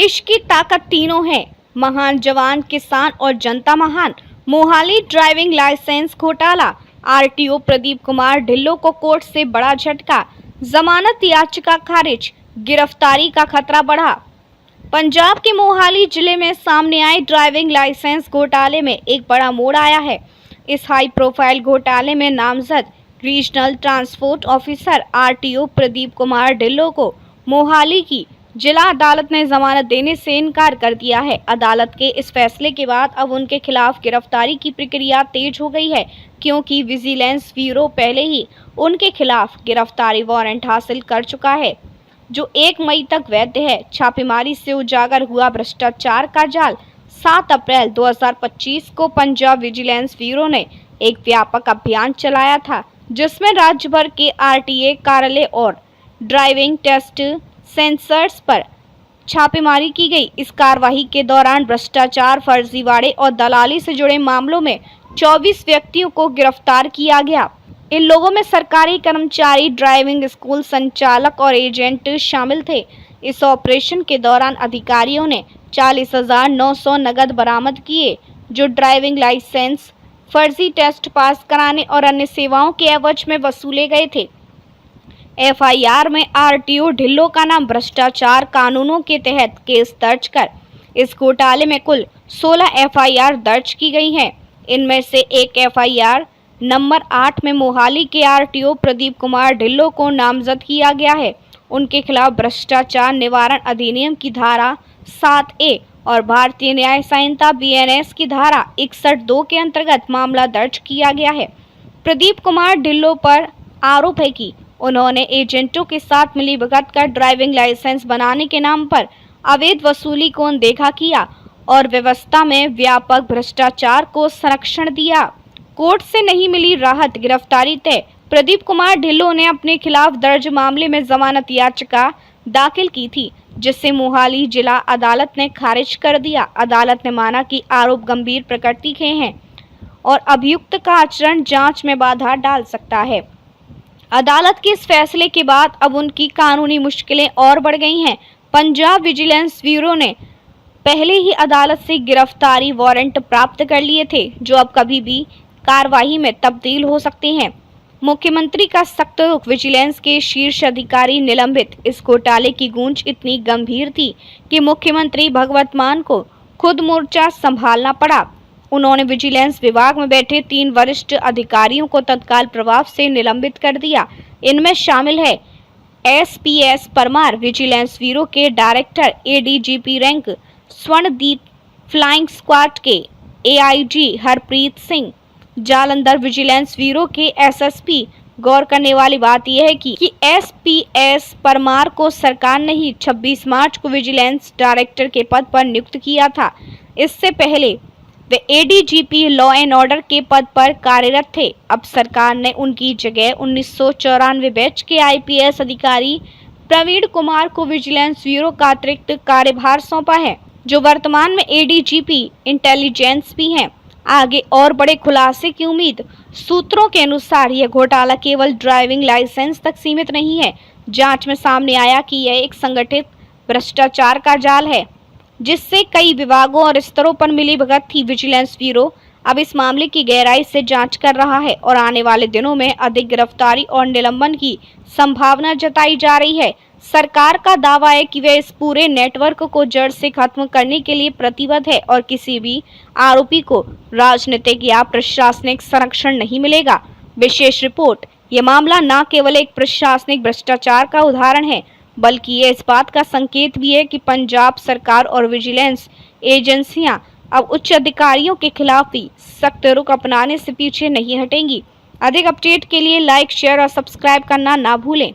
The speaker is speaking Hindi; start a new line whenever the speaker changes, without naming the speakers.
देश की ताकत तीनों है, महान जवान, किसान और जनता महान। मोहाली ड्राइविंग लाइसेंस घोटाला, आरटीओ प्रदीप कुमार ढिल्लों को कोर्ट से बड़ा झटका, जमानत याचिका खारिज, गिरफ्तारी का खतरा बढ़ा। पंजाब के मोहाली जिले में सामने आए ड्राइविंग लाइसेंस घोटाले में एक बड़ा मोड़ आया है। इस हाई प्रोफाइल घोटाले में नामजद regional transport officer RTO Pradeep Kumar Dhillon को मोहाली की जिला अदालत ने जमानत देने से इनकार कर दिया है। अदालत के इस फैसले के बाद अब उनके खिलाफ गिरफ्तारी की प्रक्रिया तेज हो गई है, क्योंकि विजिलेंस ब्यूरो पहले ही उनके खिलाफ गिरफ्तारी वारंट हासिल कर चुका है, जो 1 मई तक वैध है। छापेमारी से उजागर हुआ भ्रष्टाचार का जाल। 7 अप्रैल 2025 को पंजाब विजिलेंस ब्यूरो ने एक व्यापक अभियान चलाया था, जिसमें राज्य भर के आरटीए कार्यालय और ड्राइविंग टेस्ट सेंसर्स पर छापेमारी की गई। इस कार्रवाई के दौरान भ्रष्टाचार, फर्जीवाड़े और दलाली से जुड़े मामलों में 24 व्यक्तियों को गिरफ्तार किया गया। इन लोगों में सरकारी कर्मचारी, ड्राइविंग स्कूल संचालक और एजेंट शामिल थे। इस ऑपरेशन के दौरान अधिकारियों ने 40,900 नकद बरामद किए, जो ड्राइविंग लाइसेंस, फर्जी टेस्ट पास कराने और अन्य सेवाओं के एवज में वसूले गए थे। एफआईआर में आरटीओ ढिल्लों का नाम भ्रष्टाचार कानूनों के तहत केस दर्ज कर इस घोटाले में कुल 16 एफआईआर दर्ज की गई हैं। इनमें से एक एफआईआर नंबर 8 में मोहाली के आरटीओ प्रदीप कुमार ढिल्लों को नामजद किया गया है। उनके खिलाफ भ्रष्टाचार निवारण अधिनियम की धारा 7A और भारतीय न्याय संहिता BNS की धारा 61(2) के अंतर्गत मामला दर्ज किया गया है। प्रदीप कुमार ढिल्लों पर आरोप है कि उन्होंने एजेंटों के साथ मिलीभगत कर ड्राइविंग लाइसेंस बनाने के नाम पर अवैध वसूली को अनदेखा किया और व्यवस्था में व्यापक भ्रष्टाचार को संरक्षण दिया। कोर्ट से नहीं मिली राहत, गिरफ्तारी तय। प्रदीप कुमार ढिल्लों ने अपने खिलाफ दर्ज मामले में जमानत याचिका दाखिल की थी, जिसे मोहाली जिला अदालत ने खारिज कर दिया। अदालत ने माना कि आरोप गंभीर प्रकृति के हैं और अभियुक्त का आचरण जांच में बाधा डाल सकता है। अदालत के इस फैसले के बाद अब उनकी कानूनी मुश्किलें और बढ़ गई हैं। पंजाब विजिलेंस ब्यूरो ने पहले ही अदालत से गिरफ्तारी वारंट प्राप्त कर लिए थे, जो अब कभी भी कार्रवाई में तब्दील हो सकते हैं। मुख्यमंत्री का सख्त रुख, विजिलेंस के शीर्ष अधिकारी निलंबित। इस घोटाले की गूंज इतनी गंभीर थी कि मुख्यमंत्री भगवत मान को खुद मोर्चा संभालना पड़ा। उन्होंने विजिलेंस विभाग में बैठे 3 वरिष्ठ अधिकारियों को तत्काल प्रभाव से निलंबित कर दिया। इनमें शामिल है SPS परमार, विजिलेंस ब्यूरो के director, ADGP rank Swarndeep, flying squad के AIG Harpreet Singh, Jalandhar vigilance bureau के SSP। गौर करने वाली बात यह है कि SPS परमार को सरकार ने ही 26 मार्च को विजिलेंस डायरेक्टर के पद पर नियुक्त किया था। इससे पहले वे ADGP लॉ एंड ऑर्डर के पद पर कार्यरत थे। अब सरकार ने उनकी जगह 1994 बैच के IPS अधिकारी प्रवीण कुमार को विजिलेंस ब्यूरो का अतिरिक्त कार्यभार सौंपा है, जो वर्तमान में ADGP इंटेलिजेंस भी हैं। आगे और बड़े खुलासे की उम्मीद। सूत्रों के अनुसार यह घोटाला केवल ड्राइविंग लाइसेंस तक सीमित नहीं है। जांच में सामने आया कि यह एक संगठित भ्रष्टाचार का जाल है, जिससे कई विभागों और स्तरों पर मिलीभगत थी। विजिलेंस ब्यूरो अब इस मामले की गहराई से जांच कर रहा है और आने वाले दिनों में अधिक गिरफ्तारी और निलंबन की संभावना जताई जा रही है। सरकार का दावा है कि वह इस पूरे नेटवर्क को जड़ से खत्म करने के लिए प्रतिबद्ध है और किसी भी आरोपी को राजनीतिक या प्रशासनिक संरक्षण नहीं मिलेगा। विशेष रिपोर्ट। यह मामला न केवल एक प्रशासनिक भ्रष्टाचार का उदाहरण है, बल्कि ये इस बात का संकेत भी है कि पंजाब सरकार और विजिलेंस एजेंसियां अब उच्च अधिकारियों के खिलाफ भी सख्त रुख अपनाने से पीछे नहीं हटेंगी। अधिक अपडेट के लिए लाइक, शेयर और सब्सक्राइब करना ना भूलें।